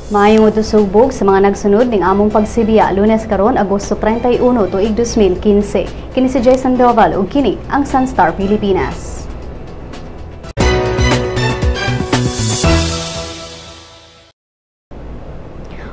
Maayong utusubog sa mga nagsunod ning among pagsibiya Lunes karon Agosto 31 tuig 2015. Kini si Jason Doval ug kini ang Sunstar Pilipinas.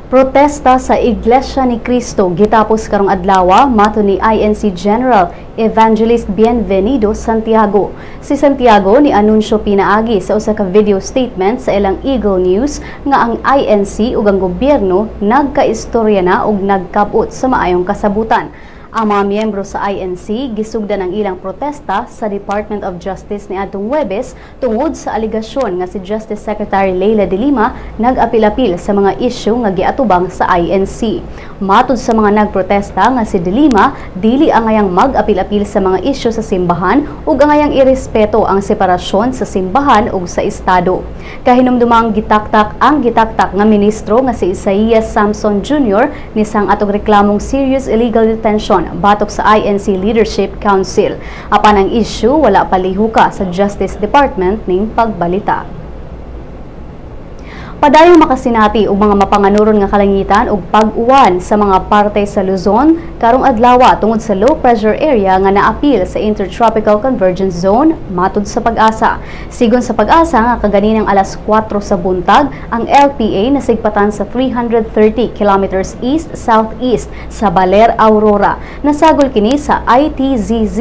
Protesta sa Iglesia ni Cristo gitapos karong adlaw mato ni INC General Evangelist Bienvenido Santiago. Si Santiago ni anunsyo pinaagi sa usa ka video statement sa ilang Eagle News nga ang INC ug ang gobyerno nagkaistorya na ug nagkabot sa maayong kasabutan. Ang mga miyembro sa INC gisugdan ang ilang protesta sa Department of Justice niadtong Huwebes tungod sa aligasyon nga si Justice Secretary Leila de Lima nag-apil-apil sa mga isyu nga giatubang sa INC. Matud sa mga nagprotesta nga si de Lima dili angayang mag-apil-apil sa mga isyu sa simbahan ug angayang irespeto ang separasyon sa simbahan ug sa estado. Kahinumdumang gitaktak nga ministro nga si Isaias Samson Jr. nisang atong reklamong serious illegal detention batok sa INC Leadership Council. Apan ang issue wala palihuka sa Justice Department ning pagbalita. Padayong makasinati og mga mapanganuron nga kalangitan ug pag-uwan sa mga parte sa Luzon karong adlaw tungod sa low pressure area nga naapil sa Intertropical Convergence Zone matud sa Pag-asa. Sigon sa Pag-asa nga kaganinang alas 4 sa buntag, ang LPA nasigpatan sa 330 kilometers east-southeast sa Baler, Aurora. Nasagol kini sa ITZZ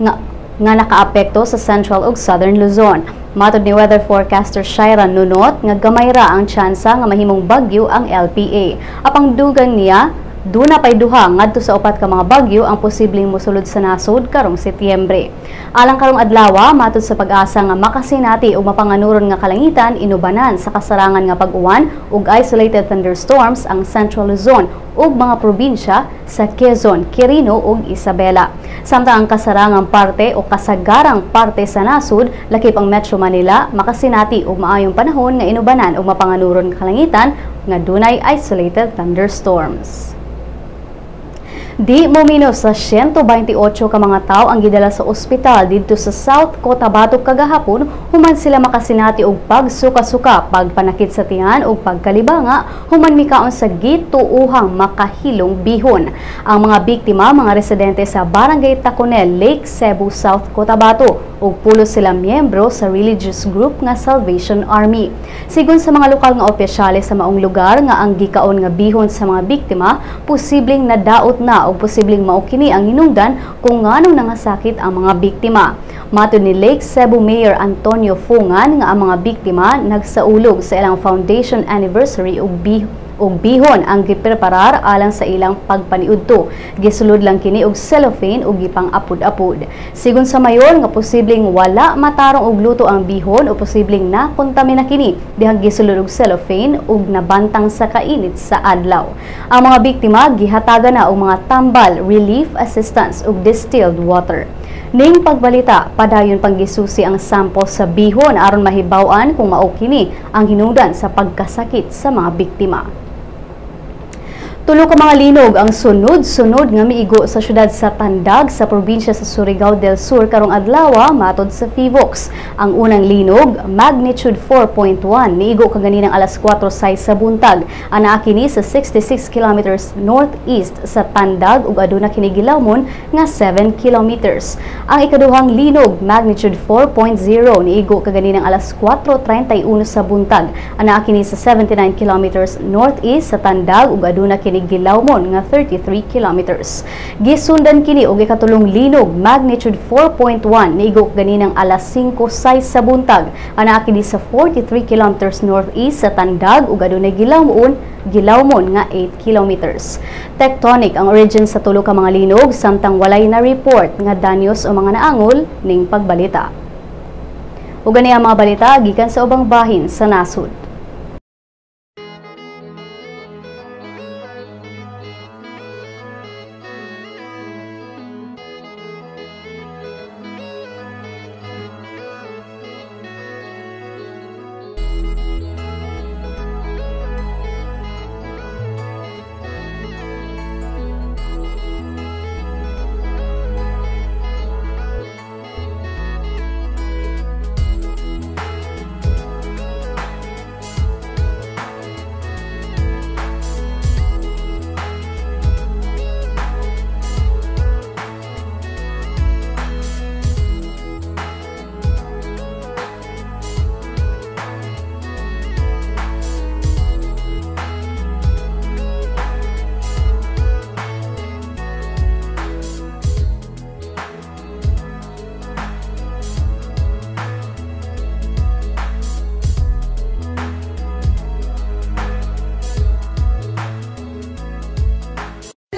nga nakaapekto sa Central ug Southern Luzon. Matod ni weather forecaster Shira Nunot nga gamay ra ang tsansa nga mahimong bagyo ang LPA. Apang dugang niya, duna pay duha ngadto sa upat ka mga bagyo ang posibleng mosulod sa nasod karong Setyembre. Alang karong adlaw, matod sa Pag-asa nga makasinati og mapanganuron nga kalangitan inubanan sa kasarangan nga pag-uwan ug isolated thunderstorms ang Central Luzon ug mga probinsya sa Quezon, Quirino ug Isabela. Samtang ang kasarangang parte o kasagarang parte sa nasod, lakip ang Metro Manila, makasinati og maayong panahon nga inubanan og mapanganuron nga kalangitan nga dunay isolated thunderstorms. Di momino sa 128 ka mga tao ang gidala sa ospital didto sa South Cotabato kagahapon human sila makasinati og pagsuka-suka, pagpanakit sa tiyan ug pagkalibanga human mikaon sa gituuhang makahilong bihon. Ang mga biktima mga residente sa Barangay Taconel, Lake Cebu, South Cotabato ug pulos sila miyembro sa religious group nga Salvation Army. Sigon sa mga lokal nga opisyales sa maong lugar nga ang gikaon nga bihon sa mga biktima posibleng nadaot na o posibleng maukini ang hinungdan kung nganong nangasakit ang mga biktima. Matud ni Lake Cebu Mayor Antonio Fungan nga ang mga biktima nagsaulog sa ilang foundation anniversary ug bihon ang gipreparar alang sa ilang pagpaniudto. Gisulod lang kini og cellophane ug gipang apod-apod. Sigon sa mayor nga posibleng wala matarong og luto ang bihon o posibleng nakontamina kini dihang gisulod og cellophane ug nabantang sa kainit sa adlaw. Ang mga biktima gihatagan na og mga tambal, relief assistance ug distilled water. Ning pagbalita, padayon pang gisusi ang sample sa bihon aron mahibaw-an kung mao kini ang hinungdan sa pagkasakit sa mga biktima. Tulo ka mga linog ang sunod-sunod nga miigo sa syudad sa Tandag sa probinsya sa Surigao del Sur karong adlaw matod sa PHIVOX. Ang unang linog, magnitude 4.1, miigo kaganinang alas 4:06 sa buntag. Anaa kini sa 66 kilometers northeast sa Tandag ug aduna kini gilawmon nga 7 kilometers. Ang ikaduhang linog, magnitude 4.0, niigo kaganinang alas 4:31 sa buntag. Anaa kini sa 79 kilometers northeast sa Tandag ug aduna kini gilawmon nga 33 kilometers. Gisundan kini og ikatulong linog, magnitude 4.1, niigo ganinang alas 5:06 sa buntag. Anaa kini sa 43 kilometers northeast sa Tandag ug adunay gilawmon nga 8 kilometers. Tectonic ang origin sa tulo ka mga linog samtang walay na report nga danyos o mga naangol ning pagbalita. Ug gani ang mga balita gikan sa ubang bahin sa nasod.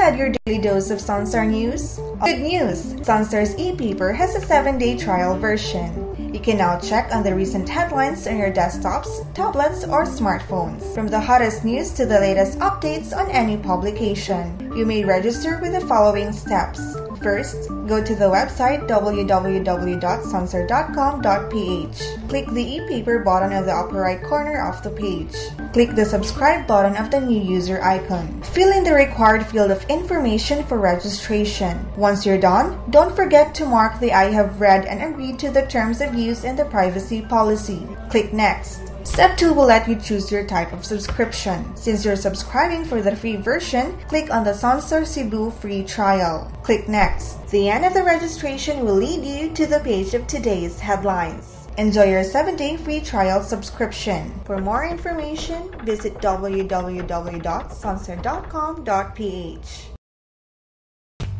had your daily dose of Sunstar news? Good news! Sunstar's e-paper has a 7-day trial version. You can now check on the recent headlines on your desktops, tablets, or smartphones. From the hottest news to the latest updates on any publication. You may register with the following steps. First, go to the website www.sunstar.com.ph. Click the e-paper button on the upper right corner of the page. Click the subscribe button of the new user icon. Fill in the required field of information for registration. Once you're done, don't forget to mark the I have read and agreed to the terms of use and the privacy policy. Click Next. Step 2 will let you choose your type of subscription. Since you're subscribing for the free version, click on the Sunstar Cebu free trial. Click Next. The end of the registration will lead you to the page of today's headlines. Enjoy your 7-day free trial subscription. For more information, visit www.sunstar.com.ph.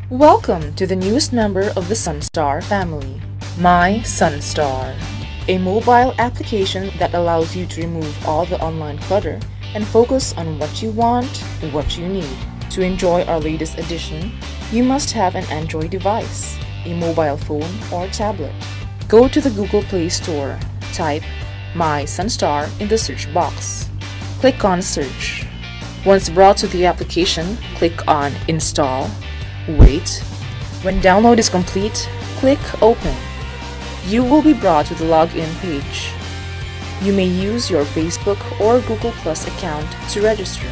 Welcome to the newest member of the Sunstar family, My Sunstar, a mobile application that allows you to remove all the online clutter and focus on what you want, what you need. To enjoy our latest edition, you must have an Android device, a mobile phone or tablet. Go to the Google Play Store, type My Sunstar in the search box. Click on Search. Once brought to the application, click on Install. Wait. When download is complete, click Open. You will be brought to the login page. You may use your Facebook or Google Plus account to register.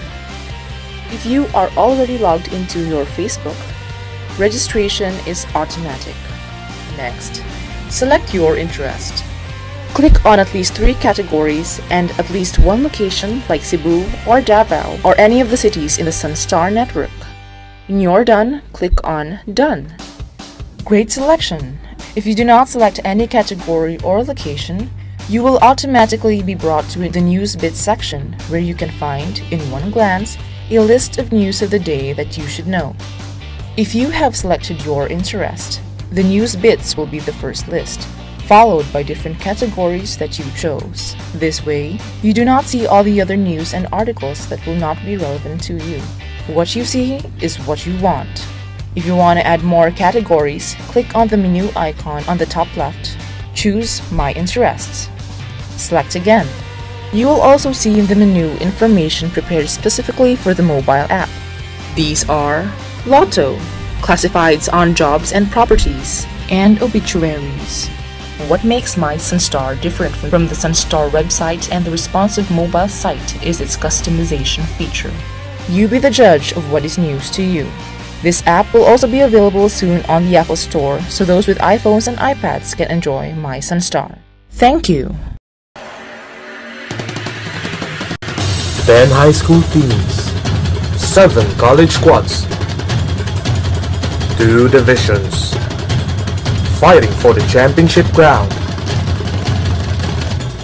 If you are already logged into your Facebook, registration is automatic. Next, select your interest. Click on at least 3 categories and at least 1 location like Cebu or Davao or any of the cities in the Sunstar network. When you're done, click on Done. Great selection! If you do not select any category or location, you will automatically be brought to the News Bits section where you can find, in one glance, a list of news of the day that you should know. If you have selected your interest, the News Bits will be the first list, followed by different categories that you chose. This way, you do not see all the other news and articles that will not be relevant to you. What you see is what you want. If you want to add more categories, click on the menu icon on the top left. Choose My Interests. Select again. You will also see in the menu information prepared specifically for the mobile app. These are Lotto, classifieds on jobs and properties, and obituaries. What makes My Sunstar different from the Sunstar website and the responsive mobile site is its customization feature. You be the judge of what is news to you. This app will also be available soon on the Apple Store, so those with iPhones and iPads can enjoy My Sunstar. Thank you! 10 high school teams, 7 college squads, 2 divisions, fighting for the championship crown.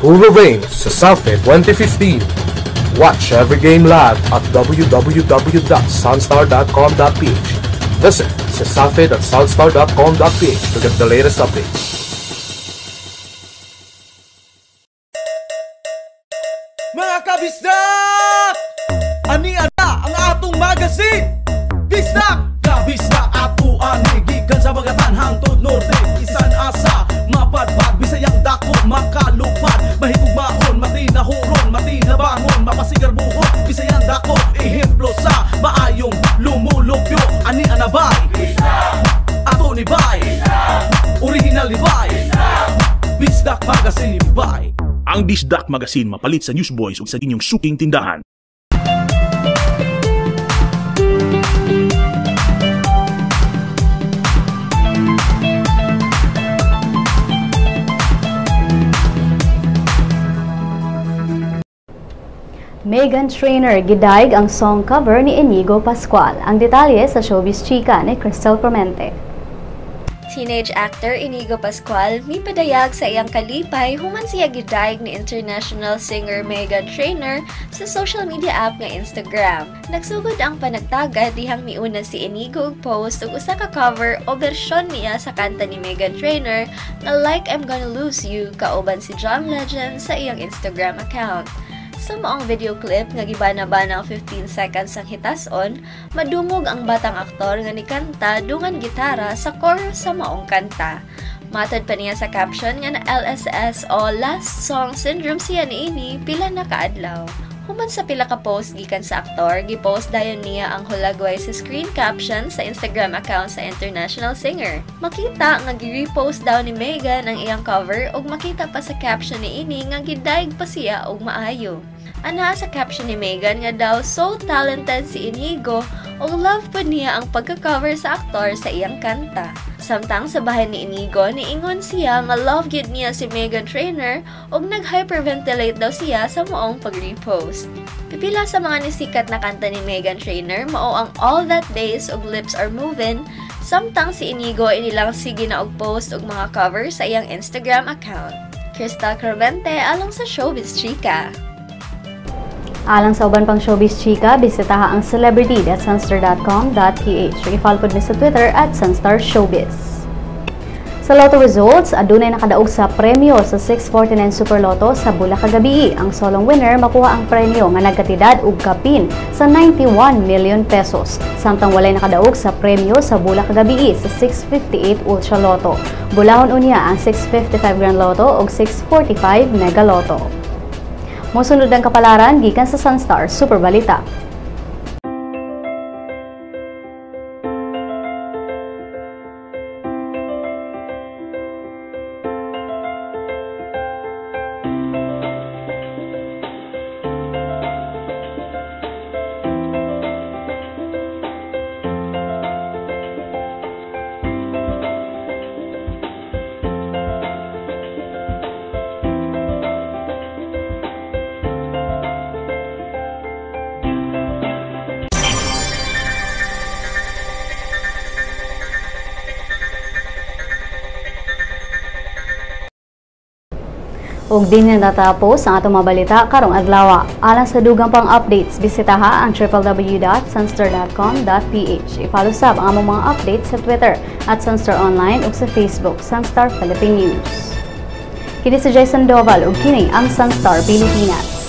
Who will reign sa Southmid 2015? Watch every game live at www.sunstar.com.ph. Visit southmid.sunstar.com.ph to get the latest updates. Mga kabisdak! Ani ana ang atong magazine! Bisdak! Kabisdak ato ani gikan sa mga tanhang tod norte. Isan asa mapadpad Bisayang dako makalupad. Mahigugmaon, matinahuron, matinabangon, mapasigar buhot. Bisayang dako ehemplo sa maayong lumulupyo. Ani ana bay? Ato ni bay? Original ni bay? Bisdak Magazine ni bay. Ang Bisdak Magazine mapalit sa Newsboys ug sa inyong suking tindahan. Meghan Trainor gidayeg ang song cover ni Inigo Pascual. Ang detalye sa Showbiz Chika ni Crystal Promente. Teenage actor Inigo Pascual mipadayag sa iyang kalipay human siya gidayeg ni international singer Meghan Trainor sa social media app nga Instagram. Nagsugod ang panagtagad dihang miuna si Inigo og post og usa ka cover o bersyon niya sa kanta ni Meghan Trainor nga Like I'm Gonna Lose You kauban si John Legend sa iyang Instagram account. Sa maong video clip nga gibana-bana 15 seconds ang hitason, madungog ang batang aktor nga nikanta dungan gitara sa chorus sa maong kanta. Matod pa niya sa caption nga na LSS o Last Song Syndrome siya niini pila na kaadlaw. Human sa pila ka post gikan sa aktor, gipost dayon niya ang hulagway sa screen caption sa Instagram account sa international singer. Makita nga gi-repost daw ni Megan ang iyang cover ug makita pa sa caption niini nga gidaig pa siya og maayo. Ana sa caption ni Megan nga daw so talented si Inigo ug love po niya ang pagka-cover sa aktor sa iyang kanta. Samtang sa bahay ni Inigo, niingon siya nga love gyud niya si Meghan Trainor ug nag-hyperventilate daw siya sa moong pag-repost. Pipila sa mga nisikat na kanta ni Meghan Trainor mao ang All That Days ug Lips Are Movin', samtang si Inigo inilang sige na og post ug mga cover sa iyang Instagram account. Crystal Clemente along sa Showbiz Chika. Alang sa uban pang showbiz chika, bisitaha ang celebrity.sunstar.com.ph. I-follow po din sa Twitter @SunstarShowbiz. Sa Lotto results, adunay nakadaog sa premyo sa 649 Super Lotto sa Bula kagabi. Ang solong winner makuha ang premyo nga nagkatidad og kapin sa 91 million pesos. Samtang walay nakadaog sa premyo sa Bula kagabi sa 658 Ultra Lotto. Bulahon unya ang 655 Grand Lotto ug 645 Mega Lotto. Mosunod ang kapalaran gikan sa Sunstar Super Balita. Ug din na natapos ang atong mabalita karong adlaw. Alang sa dugang pang updates, bisitaha ang www.sunstar.com.ph. I-follow sab ang among mga updates sa Twitter @SunstarOnline ug sa Facebook Sunstar Philippine News. Kini si Jason Doval ug kini ang Sunstar Pilipinas.